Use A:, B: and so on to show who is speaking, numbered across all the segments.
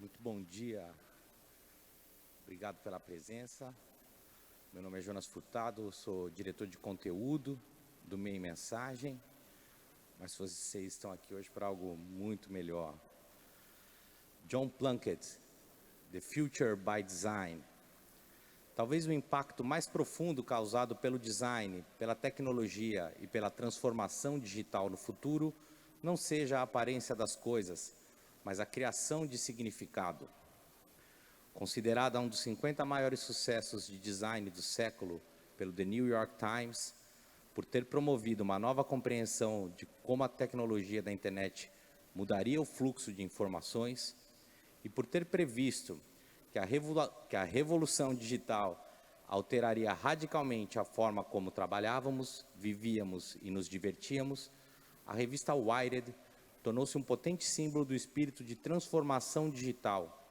A: Muito bom dia. Obrigado pela presença. Meu nome é Jonas Furtado, sou diretor de conteúdo do MEI Mensagem, mas vocês estão aqui hoje para algo muito melhor. John Plunkett, The Future by Design. Talvez o impacto mais profundo causado pelo design, pela tecnologia e pela transformação digital no futuro não seja a aparência das coisas, mas a criação de significado. Considerada um dos 50 maiores sucessos de design do século pelo The New York Times, por ter promovido uma nova compreensão de como a tecnologia da internet mudaria o fluxo de informações e por ter previsto que a revolução digital alteraria radicalmente a forma como trabalhávamos, vivíamos e nos divertíamos, a revista Wired tornou-se um potente símbolo do espírito de transformação digital,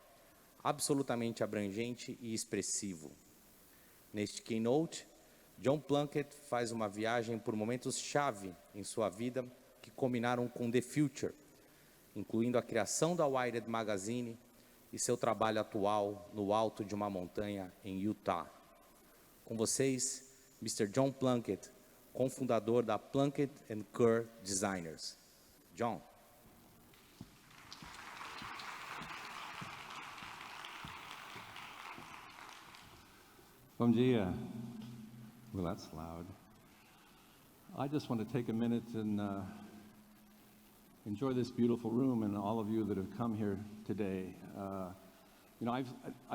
A: absolutamente abrangente e expressivo. Neste keynote, John Plunkett faz uma viagem por momentos-chave em sua vida que culminaram com The Future, incluindo a criação da Wired Magazine e seu trabalho atual no alto de uma montanha em Utah. Com vocês, Mr. John Plunkett, cofundador da Plunkett & Kerr Designers. John.
B: Bom dia. Well, that's loud. I just want to take a minute and enjoy this beautiful room and all of you that have come here today. I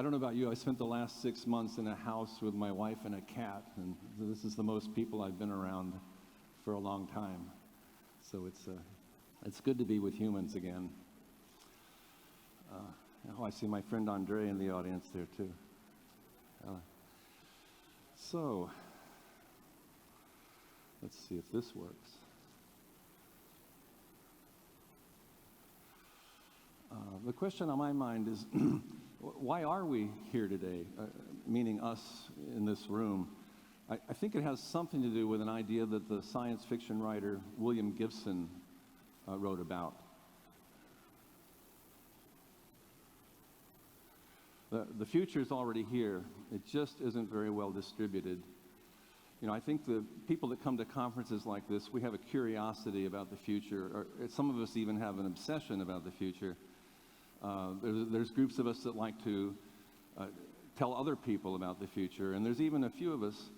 B: don't know about you, I spent the last 6 months in a house with my wife and a cat, and this is the most people I've been around for a long time. So it's good to be with humans again. I see my friend Andre in the audience there too. So, let's see if this works. The question on my mind is, why are we here today, meaning us in this room? I think it has something to do with an idea that the science fiction writer William Gibson wrote about. The future is already here. It just isn't very well distributed. I think the people that come to conferences like this, we have a curiosity about the future, or some of us even have an obsession about the future. There's groups of us that like to tell other people about the future, and there's even a few of us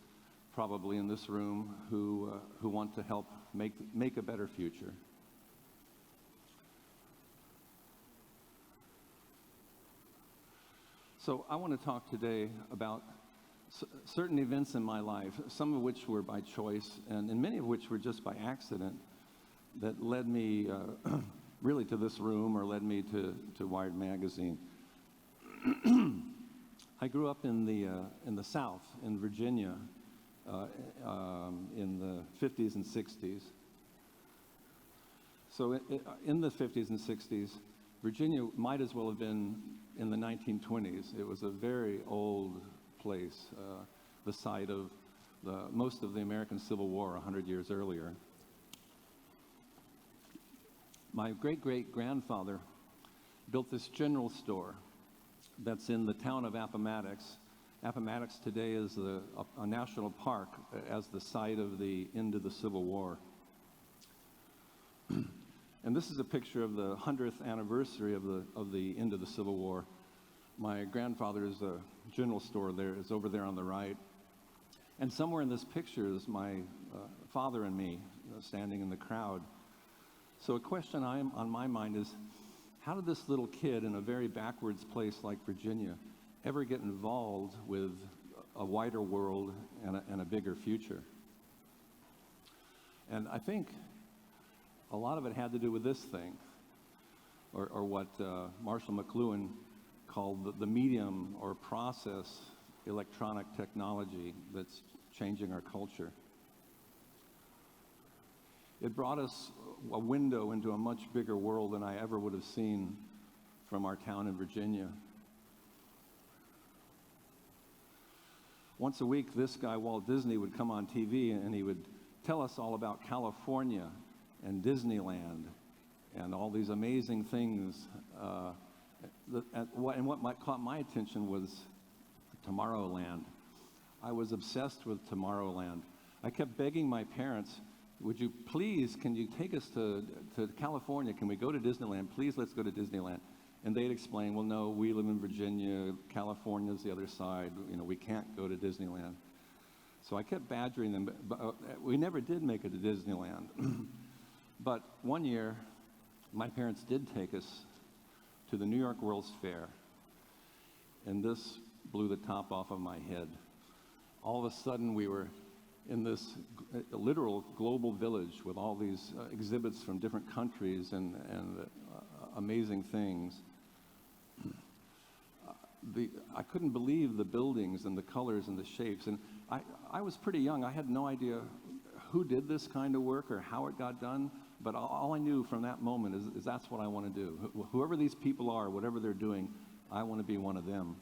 B: probably in this room who want to help make a better future. So I want to talk today about certain events in my life, some of which were by choice, and many of which were just by accident, that led me really to this room or led me to Wired Magazine. I grew up in the South, in Virginia, in the 50s and 60s. So in the 50s and 60s, Virginia might as well have been in the 1920s. It was a very old place, the site of most of the American Civil War 100 years earlier. My great-great-grandfather built this general store that's in the town of Appomattox. Appomattox today is a national park as the site of the end of the Civil War. And this is a picture of the 100th anniversary of the end of the Civil War. My grandfather's general store there is over there on the right. And somewhere in this picture is my father and me standing in the crowd. So a question on my mind is, how did this little kid in a very backwards place like Virginia ever get involved with a wider world and a bigger future? And I think a lot of it had to do with this thing, or what Marshall McLuhan called the medium or process electronic technology that's changing our culture. It brought us a window into a much bigger world than I ever would have seen from our town in Virginia. Once a week, this guy, Walt Disney, would come on TV and he would tell us all about California and Disneyland and all these amazing things Caught my attention was Tomorrowland. I was obsessed with Tomorrowland. I kept begging my parents, would you please, can you take us to California? Can we go to Disneyland? Please, let's go to Disneyland. And they'd explain, well, no, we live in Virginia. California's the other side. You know, we can't go to Disneyland. So I kept badgering them, but we never did make it to Disneyland. But one year, my parents did take us to the New York World's Fair. And this blew the top off of my head. All of a sudden, we were in this literal global village with all these exhibits from different countries and amazing things. I couldn't believe the buildings and the colors and the shapes. And I was pretty young. I had no idea who did this kind of work or how it got done. But all I knew from that moment is that's what I want to do. Whoever these people are, whatever they're doing, I want to be one of them.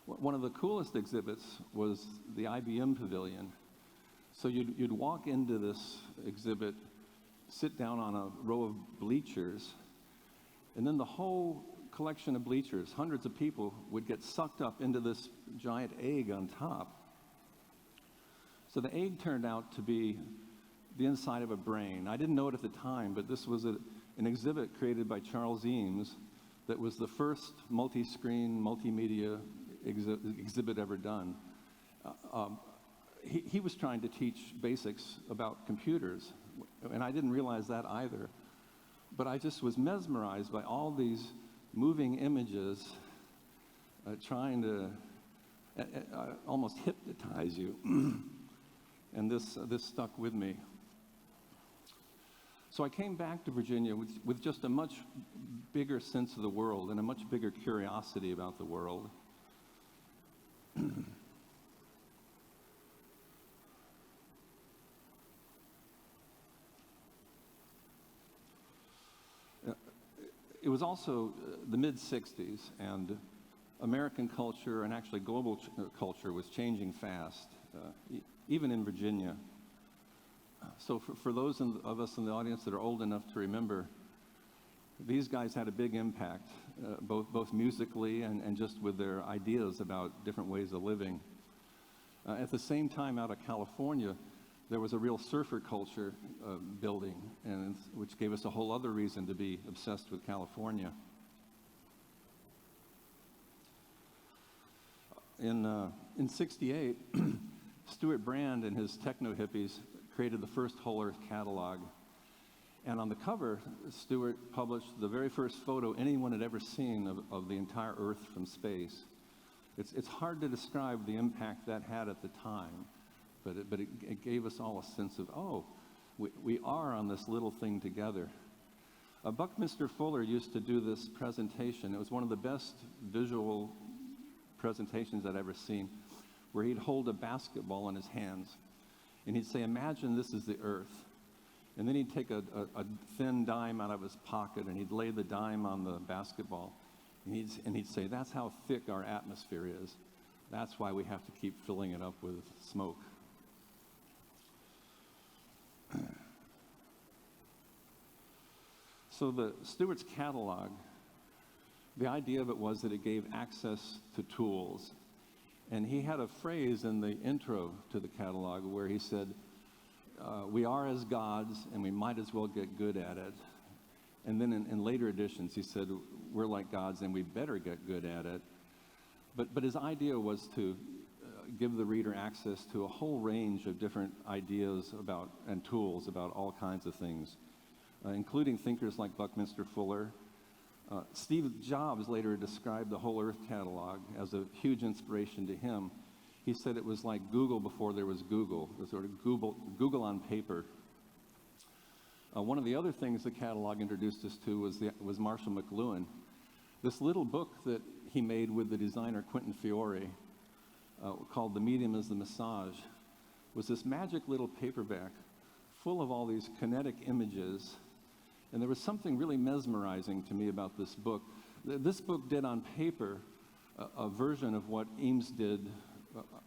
B: One of the coolest exhibits was the IBM Pavilion. So you'd walk into this exhibit, sit down on a row of bleachers, and then the whole collection of bleachers, hundreds of people, would get sucked up into this giant egg on top. So the egg turned out to be the inside of a brain. I didn't know it at the time, but this was an exhibit created by Charles Eames that was the first multi-screen, multimedia exhibit ever done. He was trying to teach basics about computers, and I didn't realize that either. But I just was mesmerized by all these moving images, trying to almost hypnotize you. And this stuck with me. So I came back to Virginia with just a much bigger sense of the world and a much bigger curiosity about the world. It was also the mid-'60s, and American culture and actually global culture was changing fast, even in Virginia. So for those of us in the audience that are old enough to remember, these guys had a big impact, both musically and just with their ideas about different ways of living. At the same time, out of California, there was a real surfer culture building, and which gave us a whole other reason to be obsessed with California. In '68, Stuart Brand and his techno hippies created the first Whole Earth catalog. And on the cover, Stuart published the very first photo anyone had ever seen of the entire Earth from space. It's hard to describe the impact that had at the time, but it gave us all a sense of, oh, we are on this little thing together. Buckminster Fuller used to do this presentation. It was one of the best visual presentations I'd ever seen, where he'd hold a basketball in his hands, and he'd say, imagine this is the Earth. And then he'd take a thin dime out of his pocket, and he'd lay the dime on the basketball, and he'd say, that's how thick our atmosphere is. That's why we have to keep filling it up with smoke. So the Stuart's catalog, the idea of it was that it gave access to tools. And he had a phrase in the intro to the catalog where he said, we are as gods, and we might as well get good at it. And then in later editions, he said, we're like gods, and we better get good at it. But his idea was to give the reader access to a whole range of different ideas about and tools about all kinds of things, including thinkers like Buckminster Fuller. Steve Jobs later described the Whole Earth catalog as a huge inspiration to him. He said it was like Google before there was Google. It was sort of Google on paper. One of the other things the catalog introduced us to was Marshall McLuhan. This little book that he made with the designer Quentin Fiore, called The Medium is the Massage, was this magic little paperback full of all these kinetic images. And there was something really mesmerizing to me about this book. This book did on paper a version of what Eames did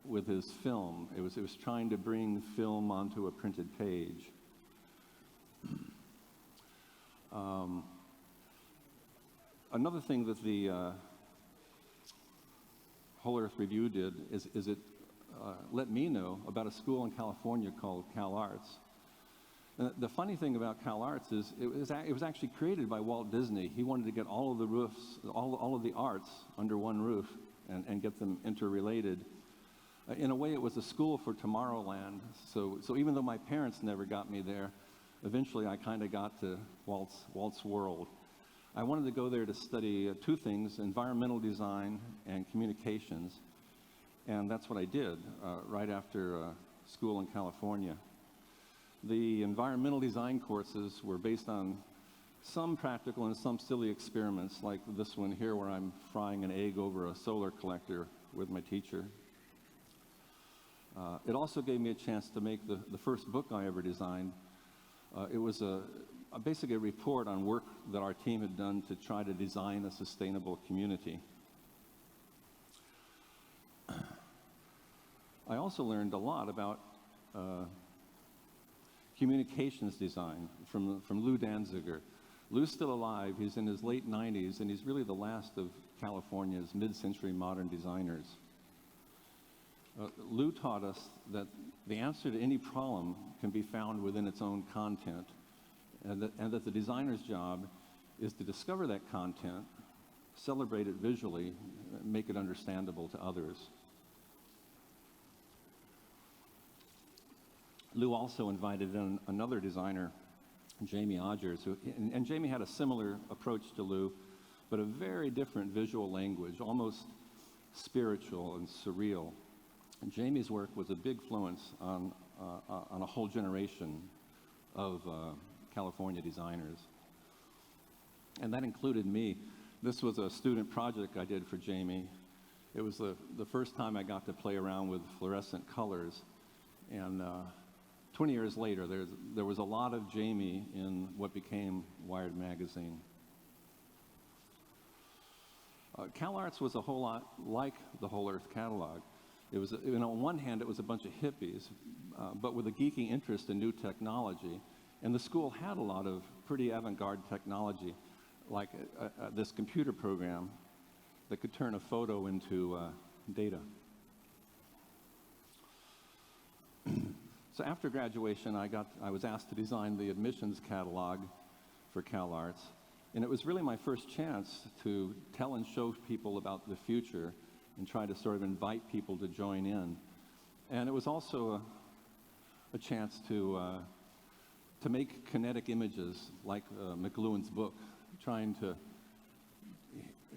B: with his film. It was trying to bring film onto a printed page. Another thing that the Whole Earth Review did is it let me know about a school in California called Cal Arts. The funny thing about Cal Arts is it was actually created by Walt Disney. He wanted to get all of the roofs, all of the arts under one roof and get them interrelated. In a way, it was a school for Tomorrowland. So even though my parents never got me there, eventually I kind of got to Walt's world. I wanted to go there to study two things, environmental design and communications. And that's what I did right after school in California. The environmental design courses were based on some practical and some silly experiments, like this one here where I'm frying an egg over a solar collector with my teacher. It also gave me a chance to make the first book I ever designed. It was basically a report on work that our team had done to try to design a sustainable community. I also learned a lot about communications design from Lou Danziger. Lou's still alive. He's in his late 90s, and he's really the last of California's mid-century modern designers. Lou taught us that the answer to any problem can be found within its own content, and that the designer's job is to discover that content, celebrate it visually, make it understandable to others. Lou also invited in another designer, Jamie Odgers, and Jamie had a similar approach to Lou, but a very different visual language, almost spiritual and surreal. And Jamie's work was a big influence on a whole generation of California designers. And that included me. This was a student project I did for Jamie. It was the first time I got to play around with fluorescent colors. And 20 years later, there was a lot of Jamie in what became Wired magazine. Cal Arts was a whole lot like the Whole Earth catalog. It was, on one hand, it was a bunch of hippies, but with a geeky interest in new technology. And the school had a lot of pretty avant-garde technology, like this computer program that could turn a photo into data. So after graduation, I was asked to design the admissions catalog for Cal Arts. And it was really my first chance to tell and show people about the future and try to sort of invite people to join in. And it was also a chance to make kinetic images like McLuhan's book, trying to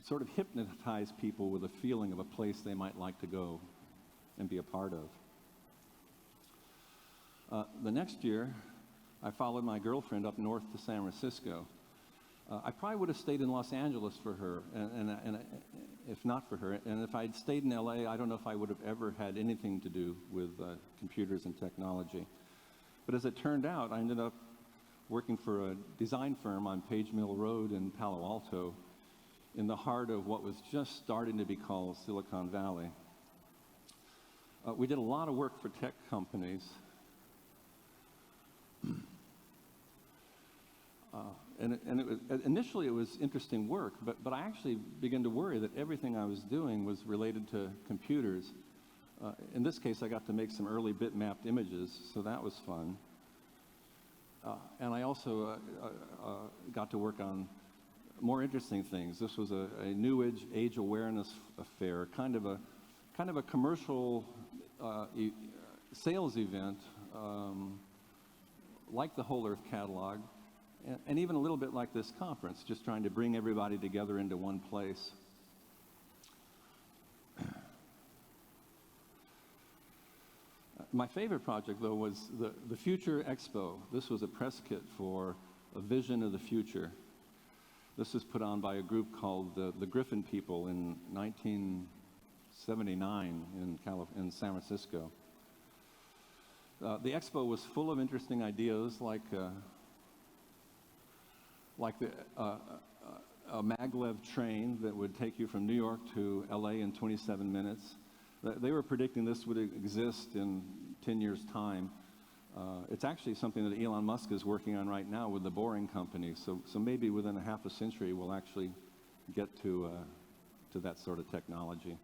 B: sort of hypnotize people with a feeling of a place they might like to go and be a part of. The next year, I followed my girlfriend up north to San Francisco. I probably would have stayed in Los Angeles for her, and if not for her. And if I'd stayed in LA, I don't know if I would have ever had anything to do with computers and technology. But as it turned out, I ended up working for a design firm on Page Mill Road in Palo Alto, in the heart of what was just starting to be called Silicon Valley. We did a lot of work for tech companies. Initially it was interesting work, but I actually began to worry that everything I was doing was related to computers. In this case, I got to make some early bitmapped images, so that was fun. And I also got to work on more interesting things. This was a new age awareness affair, kind of a commercial sales event, like the Whole Earth catalog. And even a little bit like this conference, just trying to bring everybody together into one place. My favorite project, though, was the Future Expo. This was a press kit for a vision of the future. This was put on by a group called the Griffin People in 1979 in San Francisco. The expo was full of interesting ideas, like a maglev train that would take you from New York to LA in 27 minutes. They were predicting this would exist in 10 years' time. It's actually something that Elon Musk is working on right now with the Boring Company. So maybe within a half a century we'll actually get to that sort of technology.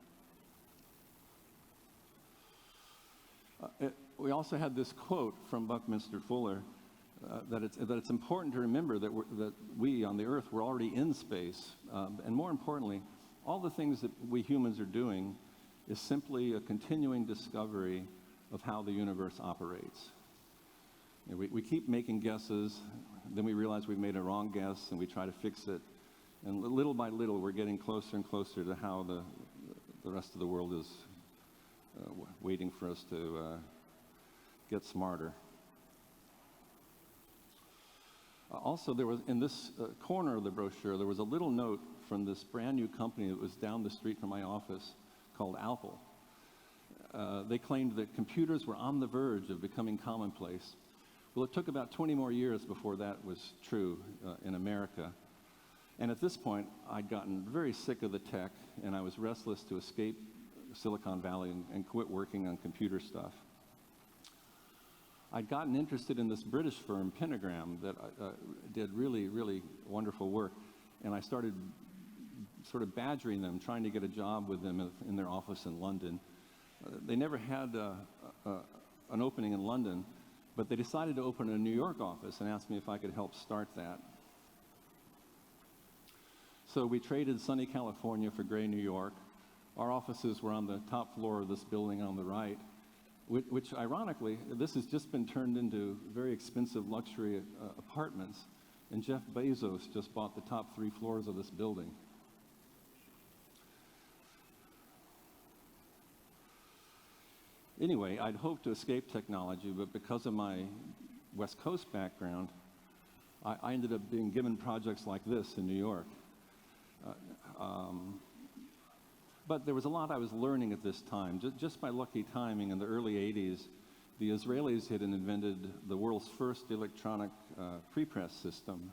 B: We also had this quote from Buckminster Fuller that it's important to remember that we on the Earth were already in space, and more importantly, all the things that we humans are doing is simply a continuing discovery of how the universe operates. You know, we keep making guesses, then we realize we've made a wrong guess, and we try to fix it. And little by little, we're getting closer and closer to how the rest of the world is waiting for us to get smarter. Also, there was, in this corner of the brochure, there was a little note from this brand new company that was down the street from my office called Alto. They claimed that computers were on the verge of becoming commonplace. Well, it took about 20 more years before that was true in America. And at this point, I'd gotten very sick of the tech, and I was restless to escape Silicon Valley and quit working on computer stuff. I'd gotten interested in this British firm, Pentagram, that did really, really wonderful work. And I started sort of badgering them, trying to get a job with them in their office in London. They never had an opening in London, but they decided to open a New York office and asked me if I could help start that. So we traded sunny California for gray New York. Our offices were on the top floor of this building on the right, which ironically, this has just been turned into very expensive luxury apartments, and Jeff Bezos just bought the top 3 floors of this building. Anyway, I'd hoped to escape technology, but because of my West Coast background, I ended up being given projects like this in New York. But there was a lot I was learning at this time. Just by lucky timing, in the early 80s, the Israelis had invented the world's first electronic prepress system.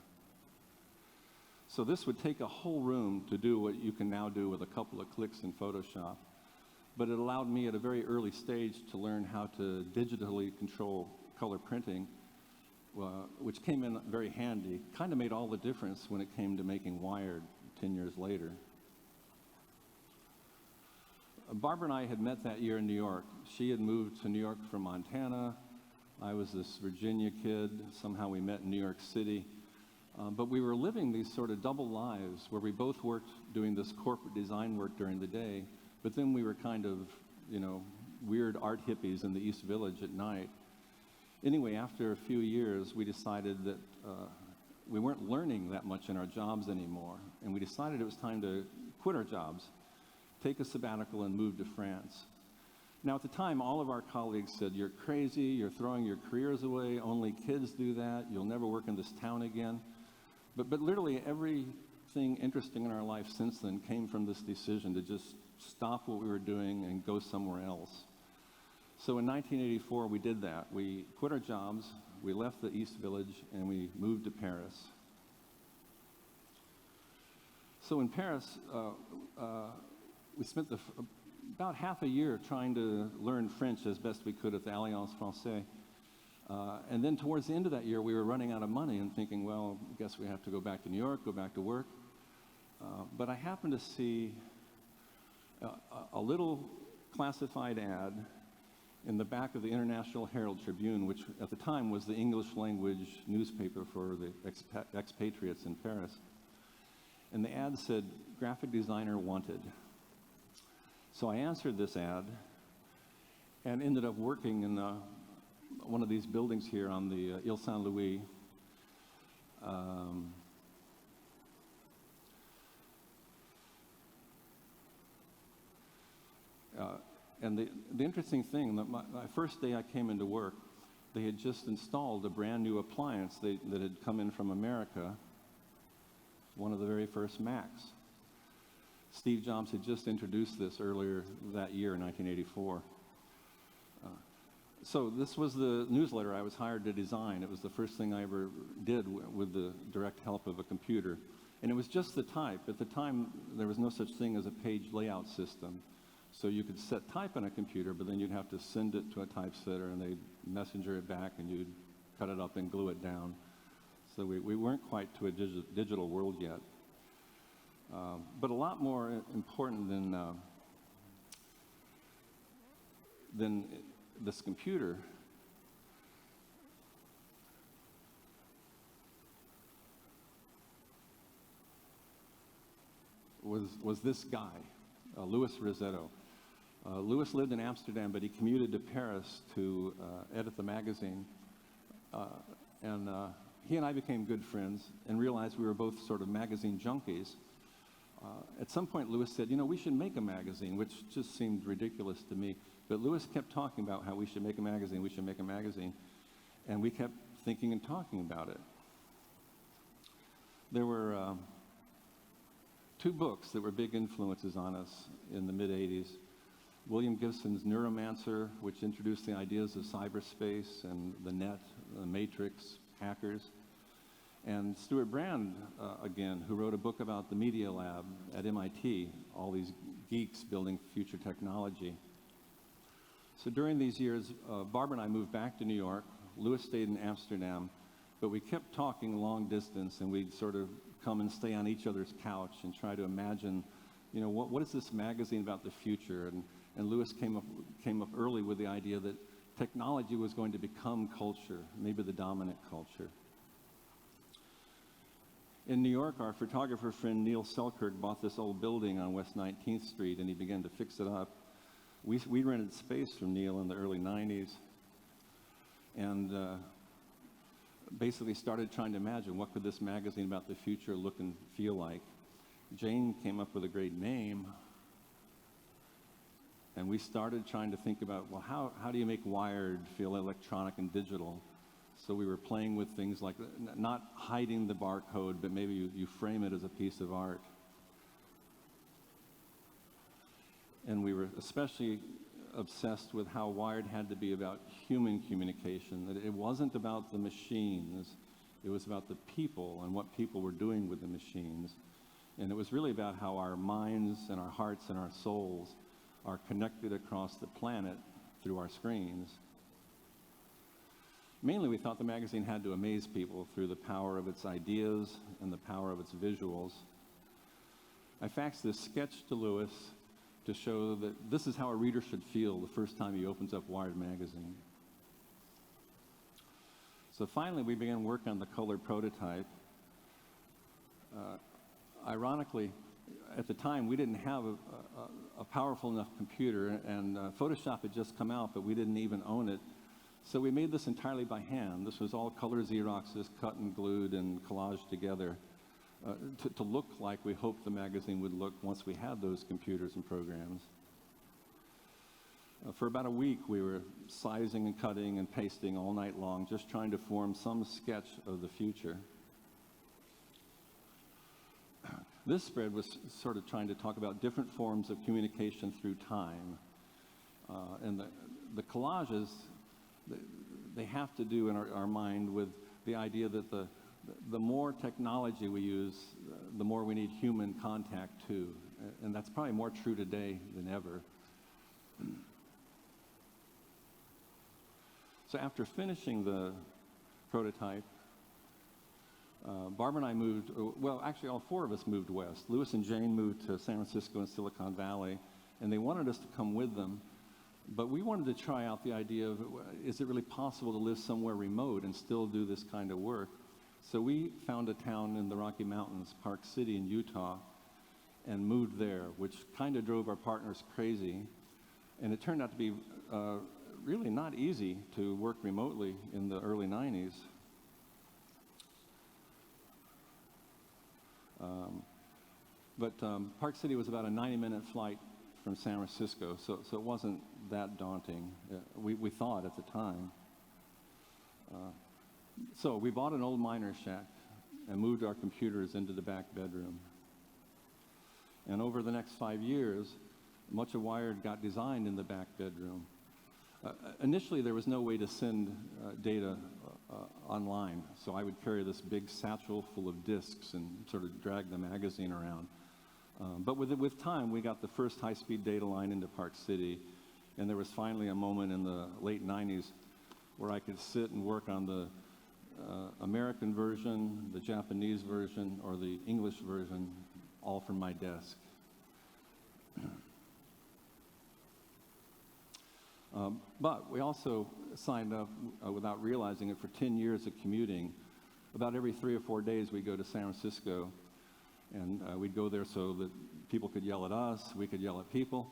B: So this would take a whole room to do what you can now do with a couple of clicks in Photoshop. But it allowed me at a very early stage to learn how to digitally control color printing, which came in very handy. Kind of made all the difference when it came to making Wired 10 years later. Barbara and I had met that year in New York. She had moved to New York from Montana. I was this Virginia kid. Somehow we met in New York City. But we were living these sort of double lives where we both worked doing this corporate design work during the day, but then we were kind of, you know, weird art hippies in the East Village at night. Anyway, after a few years, we decided that we weren't learning that much in our jobs anymore, and we decided it was time to quit our jobs, take a sabbatical, and move to France. Now, at the time, all of our colleagues said, "You're crazy, you're throwing your careers away, only kids do that, you'll never work in this town again." But literally everything interesting in our life since then came from this decision to just stop what we were doing and go somewhere else. So in 1984, we did that. We quit our jobs, we left the East Village, and we moved to Paris. So in Paris, we spent about half a year trying to learn French as best we could at the Alliance Française. And then towards the end of that year, we were running out of money and thinking, well, I guess we have to go back to New York, go back to work. But I happened to see a little classified ad in the back of the International Herald Tribune, which at the time was the English language newspaper for the expatriates in Paris. And the ad said, "Graphic designer wanted." So I answered this ad and ended up working in one of these buildings here on the Ile Saint-Louis. And the interesting thing, that my first day I came into work, they had just installed a brand new appliance that had come in from America, one of the very first Macs. Steve Jobs had just introduced this earlier that year in 1984. So this was the newsletter I was hired to design. It was the first thing I ever did with the direct help of a computer. And it was just the type. At the time, there was no such thing as a page layout system. So you could set type on a computer, but then you'd have to send it to a typesetter, and they'd messenger it back, and you'd cut it up and glue it down. So we weren't quite to a digital world yet. But a lot more important than this computer was this guy, Louis Rossetto. Louis lived in Amsterdam, but he commuted to Paris to edit the magazine. And he and I became good friends and realized we were both sort of magazine junkies. At some point, Louis said, you know, we should make a magazine, which just seemed ridiculous to me. But Louis kept talking about how we should make a magazine, we should make a magazine. And we kept thinking and talking about it. There were two books that were big influences on us in the mid-'80s. William Gibson's Neuromancer, which introduced the ideas of cyberspace and the net, the matrix, hackers. And Stuart Brand, again, who wrote a book about the Media Lab at MIT, all these geeks building future technology. So during these years, Barbara and I moved back to New York. Louis stayed in Amsterdam, but we kept talking long distance, and we'd sort of come and stay on each other's couch and try to imagine, you know, what is this magazine about the future? And Louis came up early with the idea that technology was going to become culture, maybe the dominant culture. In New York, our photographer friend Neil Selkirk bought this old building on West 19th Street, and he began to fix it up. We rented space from Neil in the early 90s, and basically started trying to imagine what could this magazine about the future look and feel like. Jane came up with a great name, and we started trying to think about, well, how do you make Wired feel electronic and digital? So we were playing with things like, not hiding the barcode, but maybe you frame it as a piece of art. And we were especially obsessed with how Wired had to be about human communication, that it wasn't about the machines, it was about the people and what people were doing with the machines. And it was really about how our minds and our hearts and our souls are connected across the planet through our screens. Mainly, we thought the magazine had to amaze people through the power of its ideas and the power of its visuals. I faxed this sketch to Louis to show that this is how a reader should feel the first time he opens up Wired magazine. So finally, we began work on the color prototype. Ironically, at the time, we didn't have a powerful enough computer, and Photoshop had just come out, but we didn't even own it. So we made this entirely by hand. This was all color Xeroxes, cut and glued and collaged together to look like we hoped the magazine would look once we had those computers and programs. For about a week, we were sizing and cutting and pasting all night long, just trying to form some sketch of the future. This spread was sort of trying to talk about different forms of communication through time. And the collages, they have to do in our mind with the idea that the more technology we use, the more we need human contact too. And that's probably more true today than ever. So after finishing the prototype, Barbara and I moved, well, actually all four of us moved west. Louis and Jane moved to San Francisco and Silicon Valley, and they wanted us to come with them. But we wanted to try out the idea of, is it really possible to live somewhere remote and still do this kind of work? So we found a town in the Rocky Mountains, Park City in Utah, and moved there, which kind of drove our partners crazy. And it turned out to be really not easy to work remotely in the early 90s. But Park City was about a 90-minute flight from San Francisco, so it wasn't that daunting, we thought at the time. So we bought an old miner's shack and moved our computers into the back bedroom. And over the next 5 years, much of Wired got designed in the back bedroom. Initially, there was no way to send data online, so I would carry this big satchel full of disks and sort of drag the magazine around. But with time, we got the first high-speed data line into Park City, and there was finally a moment in the late 90s where I could sit and work on the American version, the Japanese version, or the English version all from my desk. But we also signed up, without realizing it, for 10 years of commuting. About every 3 or 4 days we'd go to San Francisco, and we'd go there so that people could yell at us, we could yell at people,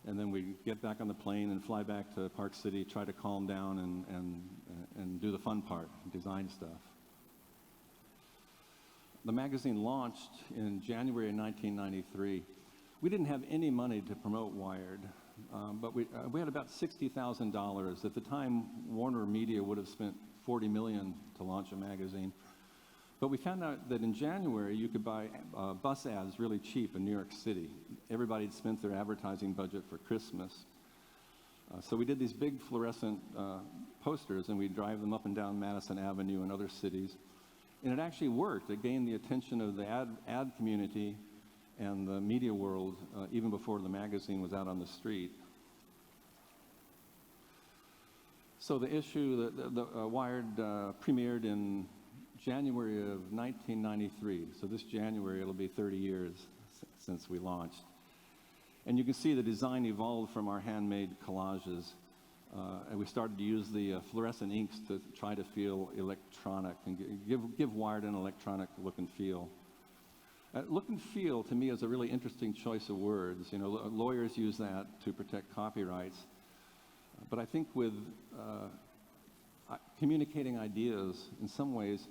B: and then we'd get back on the plane and fly back to Park City, try to calm down and do the fun part, design stuff. The magazine launched in January of 1993. We didn't have any money to promote Wired, but we had about $60,000. At the time, Warner Media would have spent $40 million to launch a magazine. But we found out that in January, you could buy bus ads really cheap in New York City. Everybody had spent their advertising budget for Christmas. So we did these big fluorescent posters, and we'd drive them up and down Madison Avenue and other cities. And it actually worked. It gained the attention of the ad community and the media world even before the magazine was out on the street. So the issue, the Wired premiered in January of 1993. So this January, it'll be 30 years since we launched. And you can see the design evolved from our handmade collages. And we started to use the fluorescent inks to try to feel electronic and give Wired an electronic look and feel. Look and feel, to me, is a really interesting choice of words. You know, lawyers use that to protect copyrights. But I think with communicating ideas, in some ways,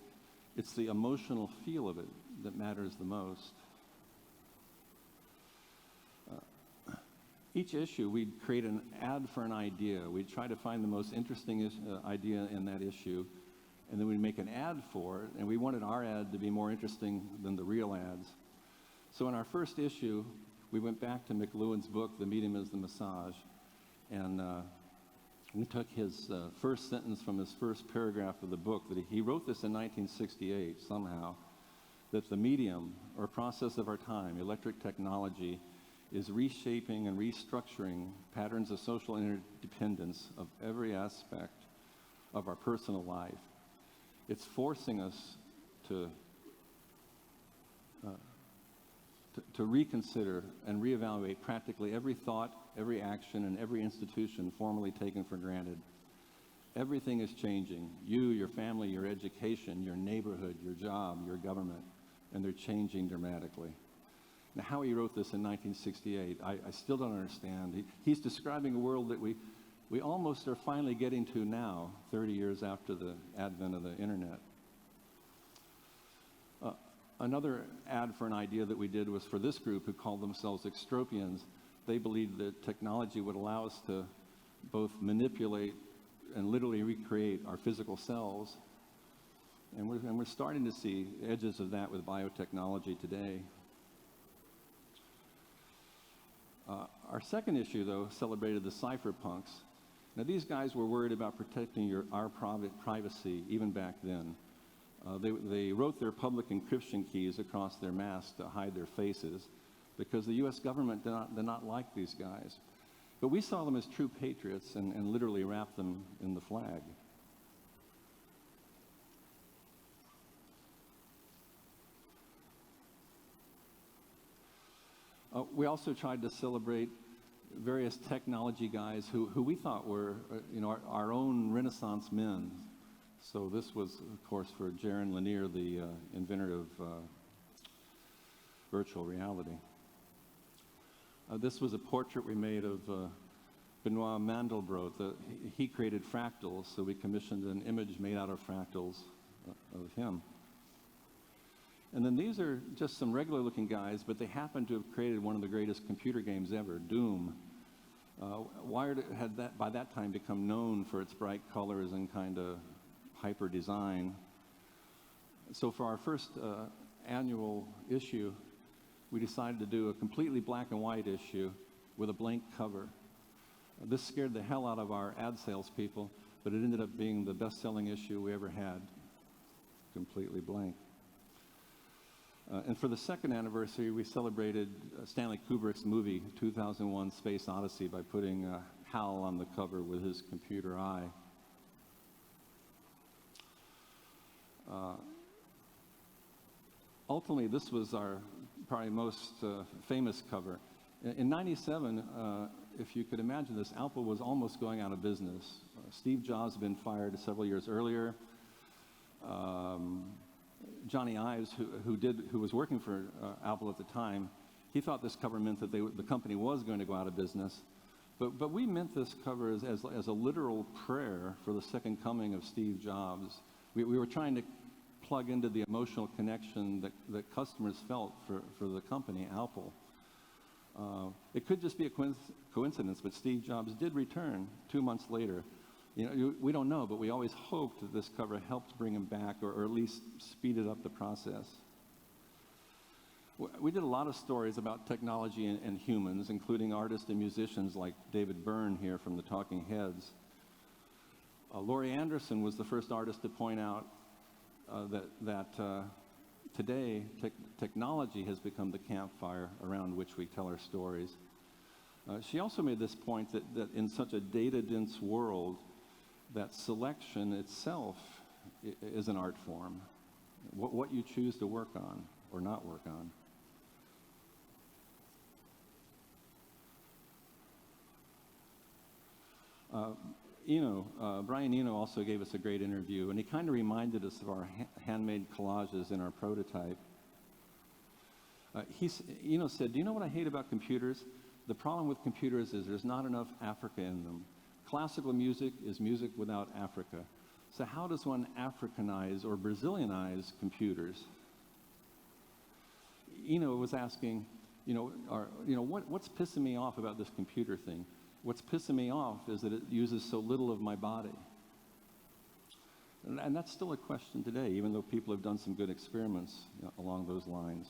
B: it's the emotional feel of it that matters the most. Each issue, we'd create an ad for an idea. We'd try to find the most interesting idea in that issue, and then we'd make an ad for it, and we wanted our ad to be more interesting than the real ads. So in our first issue, we went back to McLuhan's book, The Medium is the Massage, and we took his first sentence from his first paragraph of the book. That he wrote this in 1968 somehow, that the medium or process of our time, electric technology, is reshaping and restructuring patterns of social interdependence of every aspect of our personal life. It's forcing us to reconsider and reevaluate practically every thought, every action, and every institution formerly taken for granted. Everything is changing. You, your family, your education, your neighborhood, your job, your government, and they're changing dramatically. Now, how he wrote this in 1968, I still don't understand. He's describing a world that we almost are finally getting to now, 30 years after the advent of the internet. Another ad for an idea that we did was for this group who called themselves extropians. They believed that technology would allow us to both manipulate and literally recreate our physical selves. And we're starting to see edges of that with biotechnology today. Our second issue, though, celebrated the cypherpunks. Now, these guys were worried about protecting our privacy even back then. They wrote their public encryption keys across their masks to hide their faces because the U.S. government did not like these guys. But we saw them as true patriots and literally wrapped them in the flag. We also tried to celebrate various technology guys who we thought were, our own Renaissance men. So this was, of course, for Jaron Lanier, the inventor of virtual reality. This was a portrait we made of Benoit Mandelbrot. He created fractals, so we commissioned an image made out of fractals of him. And then these are just some regular-looking guys, but they happen to have created one of the greatest computer games ever, Doom. Wired had by that time become known for its bright colors and kind of hyper design. So for our first annual issue, we decided to do a completely black and white issue with a blank cover. This scared the hell out of our ad salespeople, but it ended up being the best-selling issue we ever had, completely blank. And for the second anniversary, we celebrated Stanley Kubrick's movie, 2001: Space Odyssey, by putting Hal on the cover with his computer eye. Ultimately, this was probably most famous cover. In '97, if you could imagine this, Apple was almost going out of business. Steve Jobs had been fired several years earlier. Johnny Ives, who was working for Apple at the time, he thought this cover meant that the company was going to go out of business. But we meant this cover as a literal prayer for the second coming of Steve Jobs. We were trying to plug into the emotional connection that customers felt for the company, Apple. It could just be a coincidence, but Steve Jobs did return 2 months later. We don't know, but we always hoped that this cover helped bring him back, or at least speeded up the process. We did a lot of stories about technology and humans, including artists and musicians like David Byrne here from the Talking Heads. Laurie Anderson was the first artist to point out that today technology has become the campfire around which we tell our stories. She also made this point that in such a data-dense world, that selection itself is an art form. What you choose to work on or not work on. Brian Eno also gave us a great interview, and he kind of reminded us of our handmade collages in our prototype. Eno said, "Do you know what I hate about computers? The problem with computers is there's not enough Africa in them. Classical music is music without Africa. So how does one Africanize or Brazilianize computers?" Eno was asking, what's pissing me off about this computer thing? What's pissing me off is that it uses so little of my body. And that's still a question today, even though people have done some good experiments along those lines.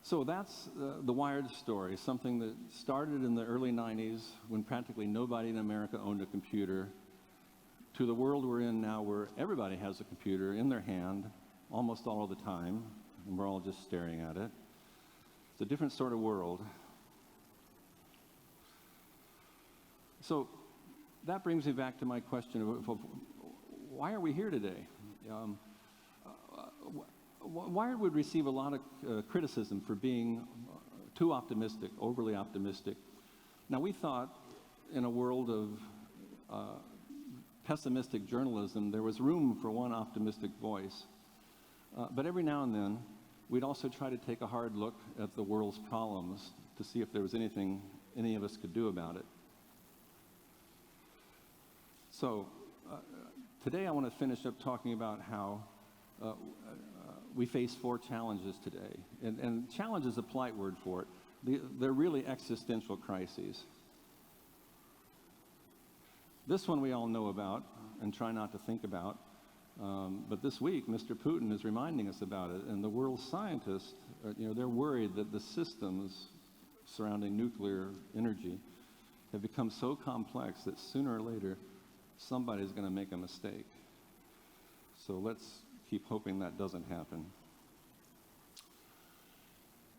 B: So that's the Wired story, something that started in the early '90s when practically nobody in America owned a computer, to the world we're in now where everybody has a computer in their hand almost all of the time, and we're all just staring at it. It's a different sort of world. So that brings me back to my question of why are we here today? Wired would receive a lot of criticism for being too optimistic, overly optimistic. Now, we thought in a world of pessimistic journalism, there was room for one optimistic voice. But every now and then, we'd also try to take a hard look at the world's problems to see if there was anything any of us could do about it. So today I want to finish up talking about how we face 4 challenges today. And challenge is a polite word for it. They're really existential crises. This one we all know about and try not to think about. But this week, Mr. Putin is reminding us about it. And the world's scientists, they're worried that the systems surrounding nuclear energy have become so complex that sooner or later, somebody's going to make a mistake. So let's keep hoping that doesn't happen.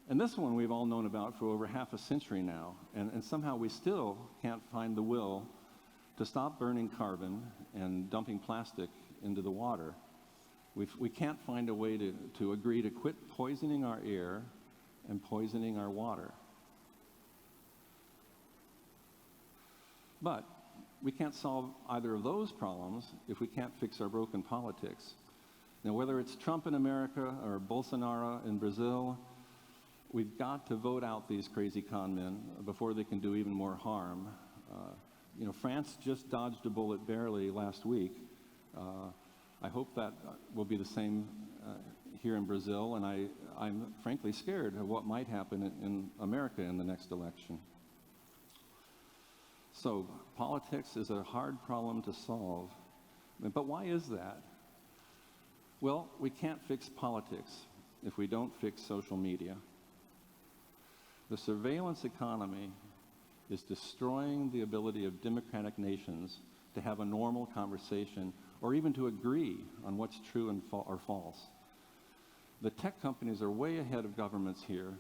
B: And this one we've all known about for over half a century now, and somehow we still can't find the will to stop burning carbon and dumping plastic into the water. We can't find a way to agree to quit poisoning our air and poisoning our water. But we can't solve either of those problems if we can't fix our broken politics. Now, whether it's Trump in America or Bolsonaro in Brazil, we've got to vote out these crazy con men before they can do even more harm. France just dodged a bullet barely last week. I hope that will be the same here in Brazil, and I'm frankly scared of what might happen in America in the next election. So politics is a hard problem to solve. But why is that? Well, we can't fix politics if we don't fix social media. The surveillance economy is destroying the ability of democratic nations to have a normal conversation or even to agree on what's true and or false. The tech companies are way ahead of governments here.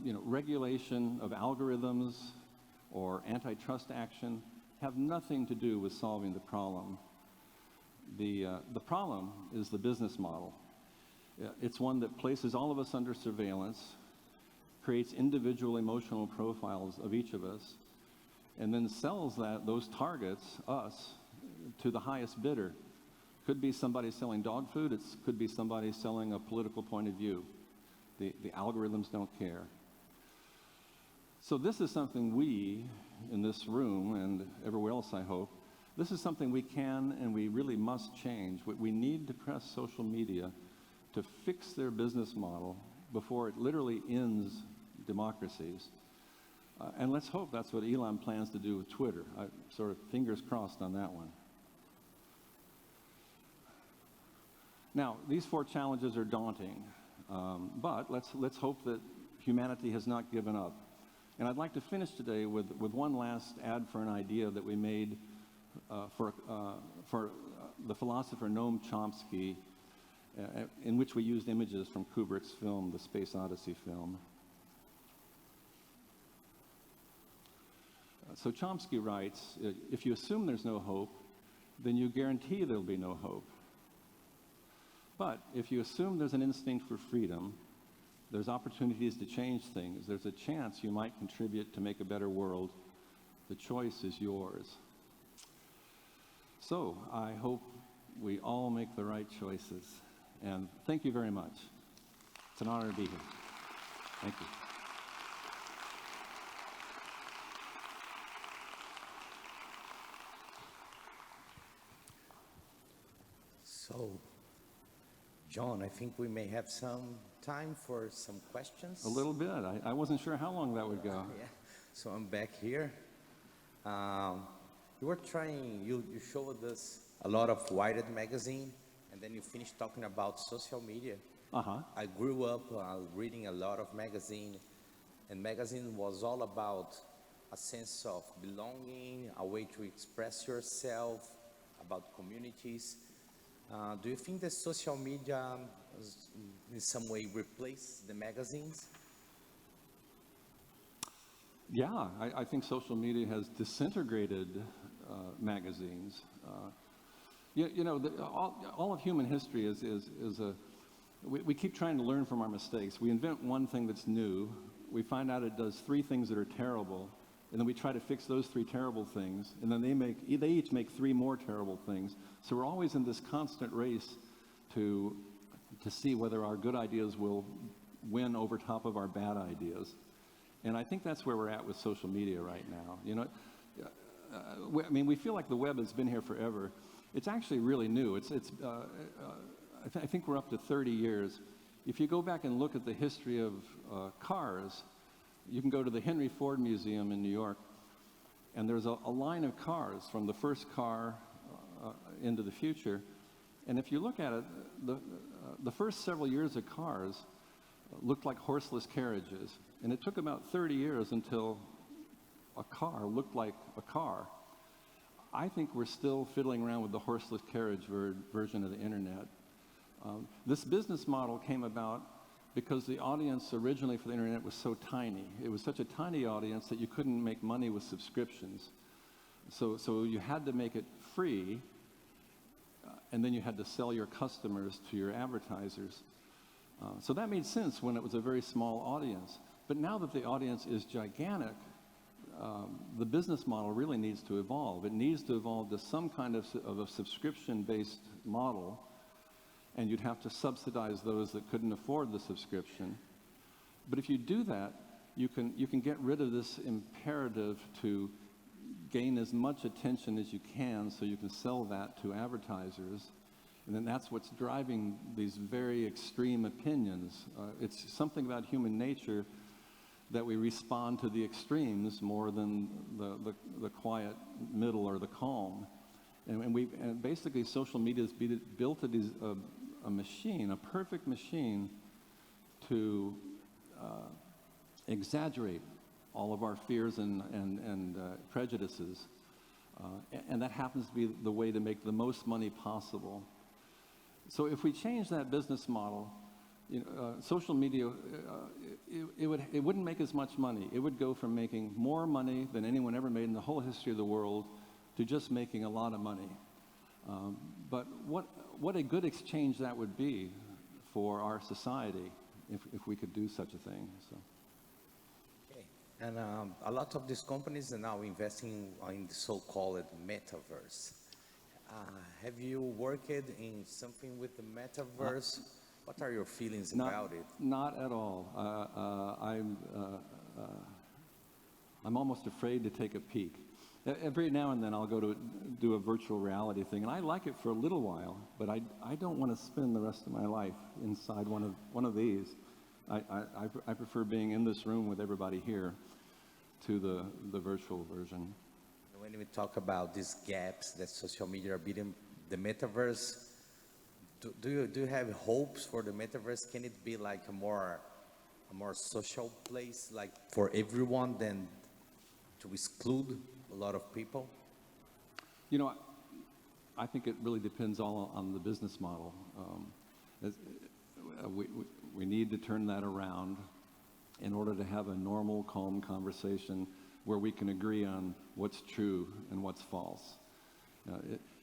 B: Regulation of algorithms or antitrust action have nothing to do with solving the problem. The problem is the business model. It's one that places all of us under surveillance, creates individual emotional profiles of each of us, and then sells those targets, us, to the highest bidder. Could be somebody selling dog food. It could be somebody selling a political point of view. The algorithms don't care. So this is something we, in this room and everywhere else, I hope, this is something we can and we really must change. We need to press social media to fix their business model before it literally ends democracies. And let's hope that's what Elon plans to do with Twitter. I sort of fingers crossed on that one. Now, these 4 challenges are daunting, but let's hope that humanity has not given up. And I'd like to finish today with one last ad for an idea that we made for the philosopher Noam Chomsky, in which we used images from Kubrick's film, the Space Odyssey film. So Chomsky writes, if you assume there's no hope, then you guarantee there'll be no hope. But if you assume there's an instinct for freedom, there's opportunities to change things, there's a chance you might contribute to make a better world, the choice is yours. So I hope we all make the right choices. And thank you very much. It's an honor to be here. Thank you.
A: So, John, I think we may have some time for some questions.
B: A little bit. I wasn't sure how long that would go.
A: Yeah. So I'm back here. You showed us a lot of Wired magazine, and then you finished talking about social media.
B: Uh-huh.
A: I grew up reading a lot of magazine, and magazine was all about a sense of belonging, a way to express yourself, about communities. Do you think that social media in some way replace the magazines?
B: Yeah, I think social media has disintegrated magazines. All of human history we keep trying to learn from our mistakes. We invent one thing that's new. We find out it does 3 things that are terrible, and then we try to fix those 3 terrible things, and then they each make 3 more terrible things. So we're always in this constant race to see whether our good ideas will win over top of our bad ideas. And I think that's where we're at with social media right now. We feel like the web has been here forever. It's actually really new. I think we're up to 30 years. If you go back and look at the history of cars, you can go to the Henry Ford Museum in New York, and there's a line of cars from the first car into the future. And if you look at it, the first several years of cars looked like horseless carriages. And it took about 30 years until a car looked like a car. I think we're still fiddling around with the horseless carriage version of the internet. This business model came about because the audience originally for the internet was so tiny. It was such a tiny audience that you couldn't make money with subscriptions. So you had to make it free, and then you had to sell your customers to your advertisers. So that made sense when it was a very small audience. But now that the audience is gigantic, the business model really needs to evolve. It needs to evolve to some kind of a subscription-based model, and you'd have to subsidize those that couldn't afford the subscription. But if you do that, you can get rid of this imperative to gain as much attention as you can so you can sell that to advertisers. And then that's what's driving these very extreme opinions. It's something about human nature that we respond to the extremes more than the quiet middle or the calm. And basically social media has built a machine, a perfect machine to exaggerate all of our fears and prejudices. And that happens to be the way to make the most money possible. So if we change that business model, social media, it wouldn't make as much money. It would go from making more money than anyone ever made in the whole history of the world to just making a lot of money. But what a good exchange that would be for our society if we could do such a thing. So.
A: Okay. And a lot of these companies are now investing in the so-called metaverse. Have you worked in something with the metaverse? What are your feelings about it?
B: Not at all. I'm almost afraid to take a peek. Every now and then I'll go to do a virtual reality thing, and I like it for a little while, but I don't want to spend the rest of my life inside one of these. I prefer being in this room with everybody here to the virtual version.
A: When we talk about these gaps that social media are building, the metaverse, do you have hopes for the metaverse? Can it be like a more social place, like for everyone, than to exclude a lot of people?
B: You know, I think it really depends all on the business model. We need to turn that around in order to have a normal, calm conversation where we can agree on what's true and what's false.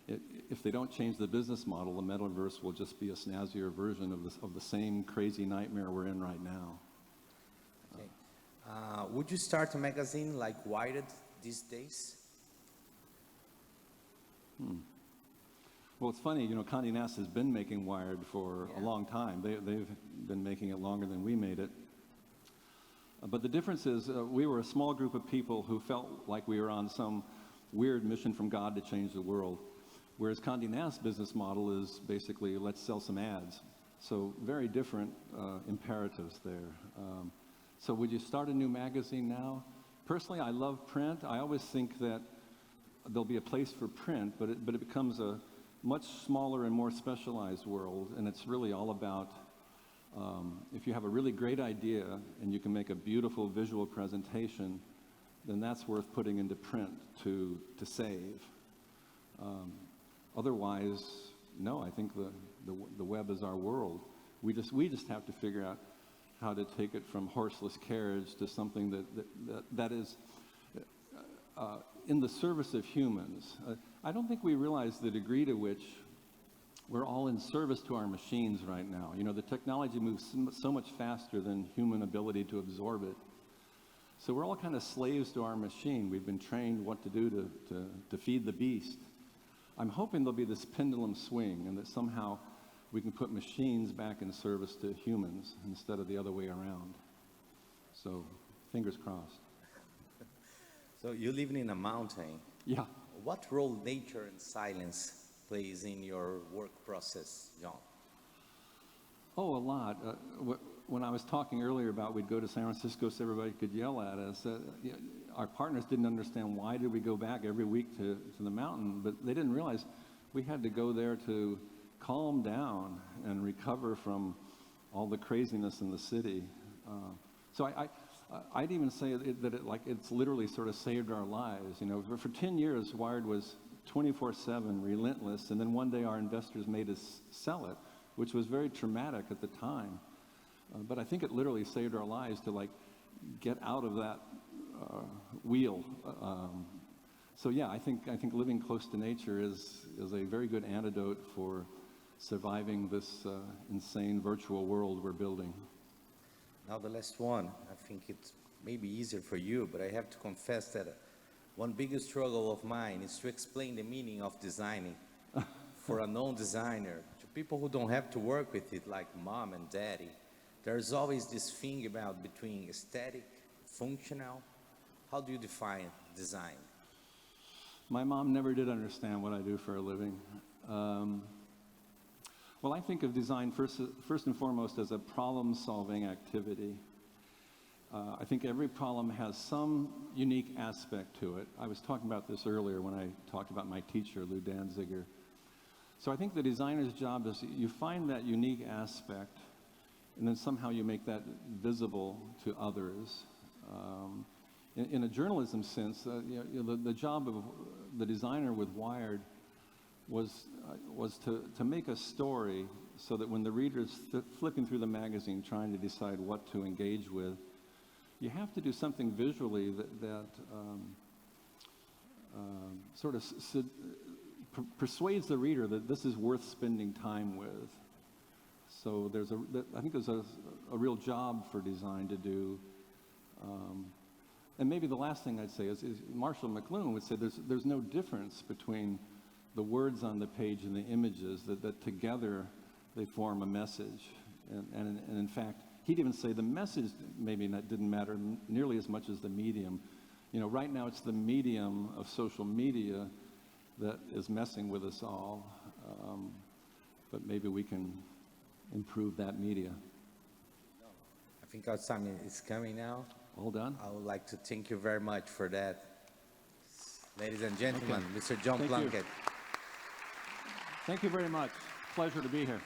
B: If they don't change the business model, the metaverse will just be a snazzier version of the same crazy nightmare we're in right now.
A: Okay. Would you start a magazine like Wired these days?
B: Well, it's funny, you know, Condé Nast has been making Wired for a long time. They've been making it longer than we made it. But the difference is we were a small group of people who felt like we were on some weird mission from God to change the world. Whereas Condé Nast's business model is basically, let's sell some ads. So very different imperatives there. So would you start a new magazine now? Personally, I love print. I always think that there'll be a place for print, but it becomes a much smaller and more specialized world, and it's really all about if you have a really great idea and you can make a beautiful visual presentation, then that's worth putting into print to save. Otherwise, no, I think the web is our world. We just have to figure out how to take it from horseless carriage to something that is in the service of humans. I don't think we realize the degree to which we're all in service to our machines right now. You know, the technology moves so much faster than human ability to absorb it. So we're all kind of slaves to our machine. We've been trained what to do to feed the beast. I'm hoping there'll be this pendulum swing and that somehow we can put machines back in service to humans instead of the other way around. So, fingers crossed.
A: So you're living in a mountain.
B: Yeah.
A: What role nature and silence plays in your work process, John?
B: Oh, a lot. When I was talking earlier about we'd go to San Francisco so everybody could yell at us, our partners didn't understand why did we go back every week to the mountain, but they didn't realize we had to go there to calm down and recover from all the craziness in the city. So I'd even say that it's literally sort of saved our lives. You know, for 10 years, Wired was 24/7, relentless, and then one day our investors made us sell it, which was very traumatic at the time. But I think it literally saved our lives to get out of that wheel. So yeah, I think living close to nature is a very good antidote for surviving this insane virtual world we're building.
A: Now the last one, I think it's maybe easier for you, but I have to confess that one big struggle of mine is to explain the meaning of designing for a non-designer, to people who don't have to work with it, like mom and daddy. There's always this thing about between aesthetic, functional. How do you define design?
B: My mom never did understand what I do for a living. Well, I think of design first and foremost as a problem-solving activity. I think every problem has some unique aspect to it. I was talking about this earlier when I talked about my teacher, Lou Danziger. So I think the designer's job is you find that unique aspect, and then somehow you make that visible to others. In a journalism sense, the job of the designer with Wired was to make a story so that when the reader's flipping through the magazine trying to decide what to engage with, you have to do something visually that sort of persuades the reader that this is worth spending time with. So I think there's a real job for design to do. And maybe the last thing I'd say is Marshall McLuhan would say there's no difference between the words on the page and the images, that together they form a message. And in fact, he'd even say the message maybe didn't matter nearly as much as the medium. You know, right now it's the medium of social media that is messing with us all. But maybe we can improve that media.
A: I think our time is coming now.
B: All done?
A: I would like to thank you very much for that. Ladies and gentlemen, Mr. John
B: Thank you.
A: Plunkett.
B: Thank you very much. Pleasure to be here.